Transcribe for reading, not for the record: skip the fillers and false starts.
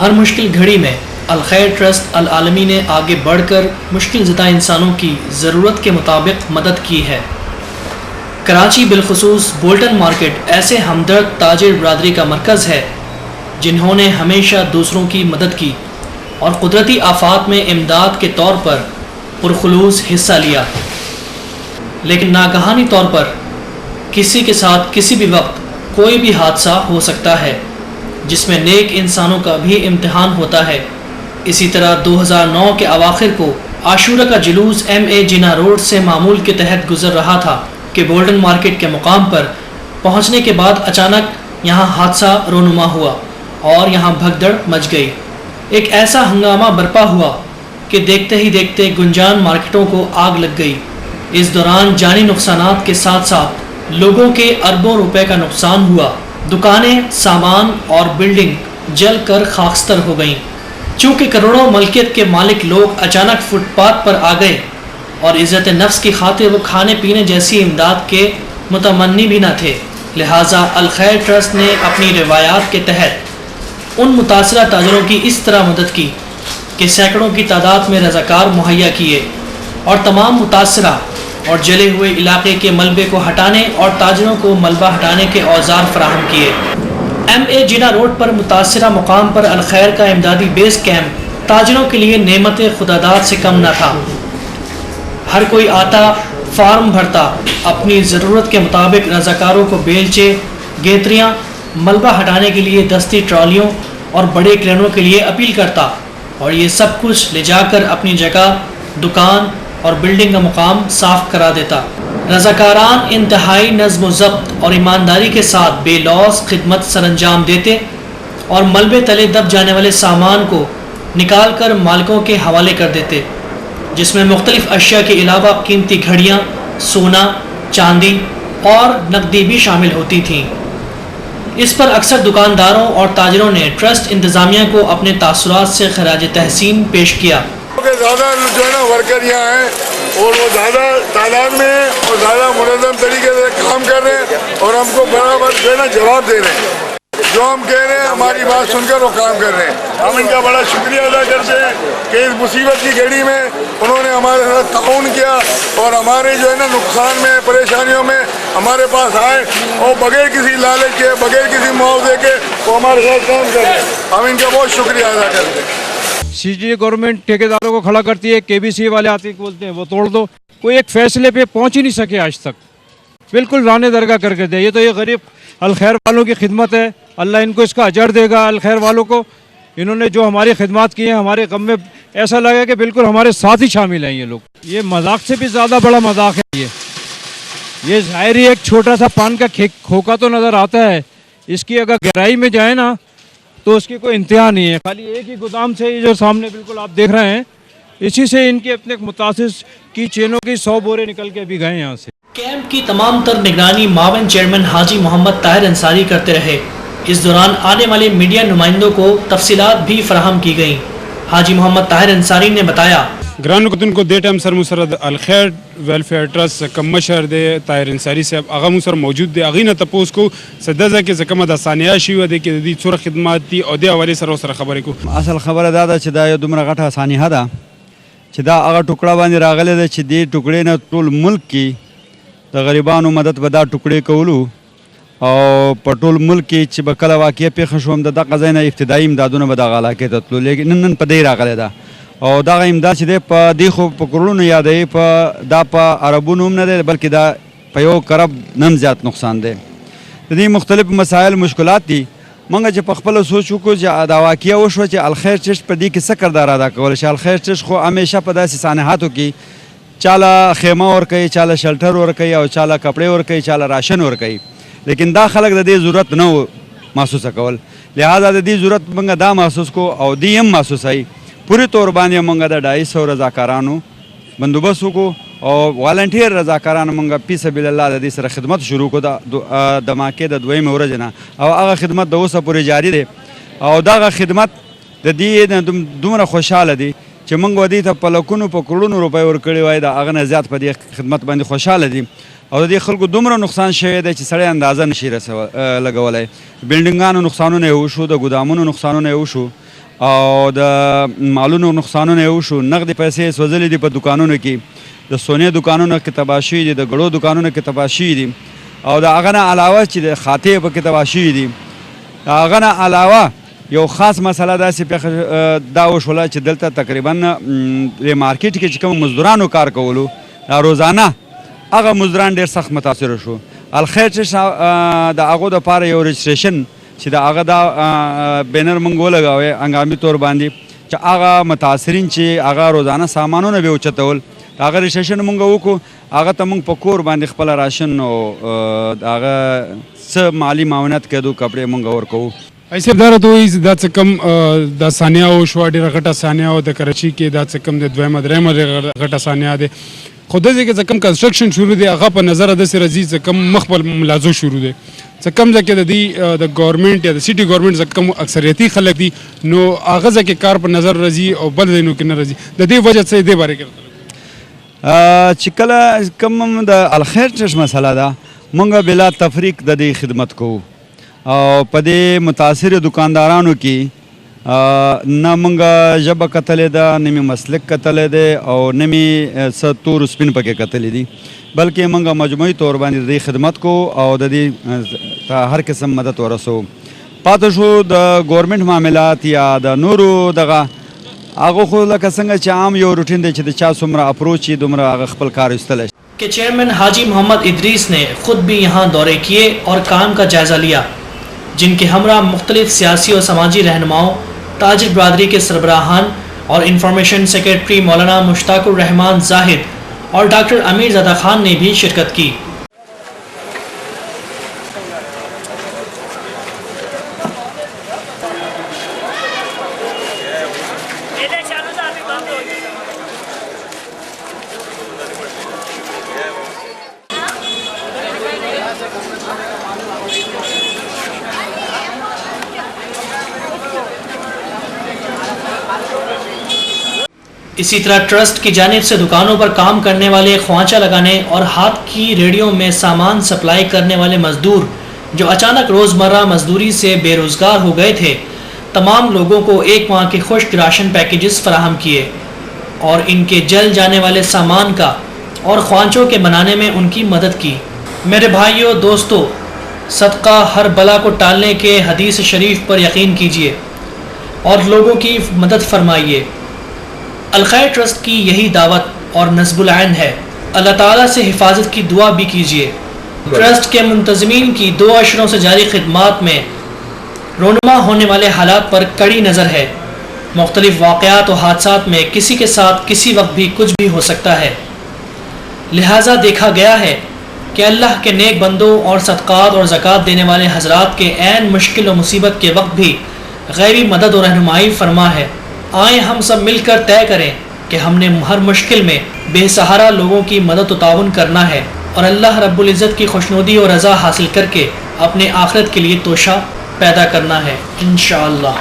ہر مشکل گھڑی میں الخیر ٹرسٹ العالمی نے آگے بڑھ کر مشکل زدہ انسانوں کی ضرورت کے مطابق مدد کی ہے۔ کراچی بالخصوص بولٹن مارکیٹ ایسے ہمدرد تاجر برادری کا مرکز ہے جنہوں نے ہمیشہ دوسروں کی مدد کی اور قدرتی آفات میں امداد کے طور پر پرخلوص حصہ لیا، لیکن ناگہانی طور پر کسی کے ساتھ کسی بھی وقت کوئی بھی حادثہ ہو سکتا ہے جس میں نیک انسانوں کا بھی امتحان ہوتا ہے۔ اسی طرح 2009 کے اواخر کو عاشورہ کا جلوس MA جناح روڈ سے معمول کے تحت گزر رہا تھا کہ بولٹن مارکیٹ کے مقام پر پہنچنے کے بعد اچانک یہاں حادثہ رونما ہوا اور یہاں بھگدڑ مچ گئی۔ ایک ایسا ہنگامہ برپا ہوا کہ دیکھتے ہی دیکھتے گنجان مارکیٹوں کو آگ لگ گئی۔ اس دوران جانی نقصانات کے ساتھ ساتھ لوگوں کے اربوں روپے کا نقصان ہوا۔ دکانیں، سامان اور بلڈنگ جل کر خاکستر ہو گئیں۔ چونکہ کروڑوں ملکیت کے مالک لوگ اچانک فٹ پاتھ پر آ گئے اور عزت نفس کی خاطر وہ کھانے پینے جیسی امداد کے متمنی بھی نہ تھے، لہٰذا الخیر ٹرسٹ نے اپنی روایات کے تحت ان متاثرہ تاجروں کی اس طرح مدد کی کہ سینکڑوں کی تعداد میں رضاکار مہیا کیے اور تمام متاثرہ اور جلے ہوئے علاقے کے ملبے کو ہٹانے اور تاجروں کو ملبہ ہٹانے کے اوزار فراہم کیے۔ MA جناح روڈ پر متاثرہ مقام پر الخیر کا امدادی بیس کیمپ تاجروں کے لیے نعمت خداداد سے کم نہ تھا۔ ہر کوئی آتا، فارم بھرتا، اپنی ضرورت کے مطابق رضاکاروں کو بیلچے، گیتریاں، ملبہ ہٹانے کے لیے دستی ٹرالیوں اور بڑے کرینوں کے لیے اپیل کرتا اور یہ سب کچھ لے جا کر اپنی جگہ، دکان اور بلڈنگ کا مقام صاف کرا دیتا۔ رضاکاران انتہائی نظم و ضبط اور ایمانداری کے ساتھ بے لوث خدمت سر انجام دیتے اور ملبے تلے دب جانے والے سامان کو نکال کر مالکوں کے حوالے کر دیتے، جس میں مختلف اشیاء کے علاوہ قیمتی گھڑیاں، سونا، چاندی اور نقدی بھی شامل ہوتی تھیں۔ اس پر اکثر دکانداروں اور تاجروں نے ٹرسٹ انتظامیہ کو اپنے تاثرات سے خراج تحسین پیش کیا۔ زیادہ جو ہے نا ورکر یہاں ہیں اور وہ زیادہ تعداد میں ہیں اور زیادہ منظم طریقے سے کام کر رہے ہیں اور ہم کو برابر جو ہے نا جواب دے رہے ہیں۔ جو ہم کہہ رہے ہیں ہماری بات سن کر وہ کام کر رہے ہیں۔ ہم ان کا بڑا شکریہ ادا کرتے ہیں کہ اس مصیبت کی گھڑی میں انہوں نے ہمارے ساتھ تعاون کیا اور ہمارے جو ہے نا نقصان میں، پریشانیوں میں ہمارے پاس آئے اور بغیر کسی لالچ کے، بغیر کسی معاوضے کے وہ ہمارے ساتھ کام کر رہے ہیں۔ ہم ان کا بہت شکریہ ادا کرتے ہیں۔ CGA گورنمنٹ ٹھیکیداروں کو کھڑا کرتی ہے، KBC والے آتے ہیں بولتے ہیں وہ توڑ دو، کوئی ایک فیصلے پہ پہنچ ہی نہیں سکے آج تک، بالکل رانے درگاہ کر کے دے۔ یہ تو یہ غریب الخیر والوں کی خدمت ہے، اللہ ان کو اس کا اجر دے گا۔ الخیر والوں کو انہوں نے جو ہماری خدمات کی ہیں، ہمارے غم میں ایسا لگا کہ بالکل ہمارے ساتھ ہی شامل ہیں یہ لوگ۔ یہ مذاق سے بھی زیادہ بڑا مذاق ہے یہ ظاہر ہی ایک چھوٹا سا پان کا کھوکا تو نظر آتا ہے، اس کی اگر گہرائی میں جائے نا تو اس کی کوئی انتہا نہیں ہے۔ خالی ایک ہی گودام سے جو سامنے بالکل آپ دیکھ رہے ہیں، اسی سے ان کے اپنے متاثر کی چینوں کی 100 بورے نکل کے بھی گئے یہاں سے۔ کیمپ کی تمام تر نگرانی معاون چیئرمین حاجی محمد طاہر انصاری کرتے رہے۔ اس دوران آنے والے میڈیا نمائندوں کو تفصیلات بھی فراہم کی گئیں۔ حاجی محمد طاہر انصاری نے بتایا، گرانو کتن کو دے ٹائم سر مسرد الخیر ویلفیئر ٹرسٹ کم مشر دے طاہر انصاری صاحب اغا مسر موجود دے اغینا تپوس کو سدزا کے زکمہ دا ثانیہ شیوہ دے کہ دی سور خدمات دی او دے حوالے سر سر خبرې کو اصل خبره دا چې دا یو دومره غټه ثانیه ده چې دا هغه ټوکړه باندې راغلی ده چې دې ټوکړې نه ټول ملک کې د غریبانو مدد به دا ټوکړې کولو او په ټول ملک کې چې به کله واقعه پیښه شوم د دغه ځای نه ابتدایي امدادونه به دغه علاقې ته تلو، لیکن نن په دې راغلی ده او دغه امداد چې دی په دې خو په کروڑونو یادوي، دا په عربونو هم نه دی بلکې دا په یو کرب نم زیات نقصان دی۔ د دې مختلف مسایل مشکلات دي، موږ چې په خپله سوچ وکړو چې دا واقعه وشوه چې الخیر چشت په دې کې څه کردار ادا کولی شي۔ الخیر چشت خو همیشه په داسې سانحاتو کې چاله خیمه ورکوي، چاله شلټر ورکوي او چاله کپړې ورکوي، چاله راشن ورکوي، لیکن دا خلک د دې ضرورت نه و محسوسه کول، لہذا د دې ضرورت موږ دا محسوس کو او دې هم محسوسوي پوری طور باندې موږ د 250 رضاکارانو بندوبست وکړو او والنټیر رضاکارانو موږ فی سبیل الله د دې سره خدمت شروع کړو د دماکې د دویمې ورځې نه او هغه خدمت د اوسه پورې جاري دی او دغه خدمت د دې نه دومره خوشحاله دي چې موږ دې ته په لکونو په کروڑونو روپۍ ورکړي وای، د هغه نه زیات په دې خدمت باندې خوشحاله دي او د دې خلکو دومره نقصان شوی دی چې سړی اندازه نشي لګولی۔ بلډینګانو نقصانونه یې وشو، د ګودامونو نقصانونه یې وشو او د مالونو نقصانونه یې وشو، نغدې پیسې سوځلې دي په دکانونو کې، د سونې دکانونو کې تباه شوي دي، د ګړو دکانونو کې تباه شوي دي، او د هغه نه علاوه چې د خاطې پکې تباه شوي دي. د هغه نه علاوه یو خاص مسله داسې دا وشوله چې دلته تقریبا د مارکیټ کې چې کوم مزدورانو کار کولو دا روزانه، هغه مزدوران ډېر سخت متاثره شو. الخیر چې د هغو دپاره یو رجسټریشن چې د هغه دا بینر موږ ولګوی هنګامي طور باندې چې هغه متاثرین چې هغه روزانه سامانونه به یې اوچتول، هغه رجسټریشن موږ وکړو، هغه ته موږ په کور باندې خپله راشن او هغه څه مالي معاونت کېدو کپړې موږ ورکوو. ایسے دا راته وایي دا څه کم دا ثانیه وشوه، ډېره غټه ثانیه وه د کراچۍ کې، دا څه کم د دویمه درېیمه غټه ثانیه دی، خو داسې کې څه کم کنسټرکشن شروع دی هغه په نظره داسې راځي څه کم مخ په ملازو شروع دی، څه کم ځای کې د دې د ګورنمنټ یا د سټي ګورنمنټ څه کم اکثریتي خلک دي نو هغه ځای کې کار په نظر راځي او بل ځایونو کې نه راځي، د دې وجه څه دې باره کې چې کله کوم د الخیر چش مسله ده موږ بلا تفریق د دې خدمت کوو او په دې متاثر دکاندارانو کې نه موږ ژبه کتلې ده، نه مې مسلک کتلی دی او نه مې څه تور سپین پکې کتلی دي، بلکې موږ مجموعي طور باندې د دې خدمت کوو او د دې ته هر قسم مدد ورسوو. پاتې شو د ګورنمنټ معاملات یا د نورو دغه هغه خو لکه څنګه چې عام یو روټین دی چې د چا څومره اپروچ یې دومره هغه خپل کار ایستلی کہ چیئرمین حاجی محمد ادریس نے خود بھی یہاں دورے کیے اور کام کا جائزہ لیا، جن کے ہمراہ مختلف سیاسی اور سماجی رہنماؤں، تاجر برادری کے سربراہان اور انفارمیشن سیکریٹری مولانا مشتاق الرحمان زاہد اور ڈاکٹر امیر زادہ خان نے بھی شرکت کی. اسی طرح ٹرسٹ کی جانب سے دکانوں پر کام کرنے والے، خوانچہ لگانے اور ہاتھ کی ریڑھیوں میں سامان سپلائی کرنے والے مزدور جو اچانک روزمرہ مزدوری سے بے روزگار ہو گئے تھے، تمام لوگوں کو 1 ماہ کے خشک راشن پیکیجز فراہم کیے اور ان کے جل جانے والے سامان کا اور خوانچوں کے بنانے میں ان کی مدد کی. میرے بھائیوں دوستو، صدقہ ہر بلا کو ٹالنے کے حدیث شریف پر یقین کیجیے اور لوگوں کی مدد فرمائیے. الخیر ٹرسٹ کی یہی دعوت اور نصب العین ہے. اللہ تعالیٰ سے حفاظت کی دعا بھی کیجیے. ٹرسٹ کے منتظمین کی 2 اشروں سے جاری خدمات میں رونما ہونے والے حالات پر کڑی نظر ہے. مختلف واقعات و حادثات میں کسی کے ساتھ کسی وقت بھی کچھ بھی ہو سکتا ہے، لہٰذا دیکھا گیا ہے کہ اللہ کے نیک بندوں اور صدقات اور زکوٰۃ دینے والے حضرات کے عین مشکل و مصیبت کے وقت بھی غیبی مدد و رہنمائی فرما ہے. آئیں ہم سب مل کر طے کریں کہ ہم نے ہر مشکل میں بے سہارا لوگوں کی مدد و تعاون کرنا ہے اور اللہ رب العزت کی خوشنودی اور رضا حاصل کر کے اپنے آخرت کے لیے توشہ پیدا کرنا ہے انشاءاللہ.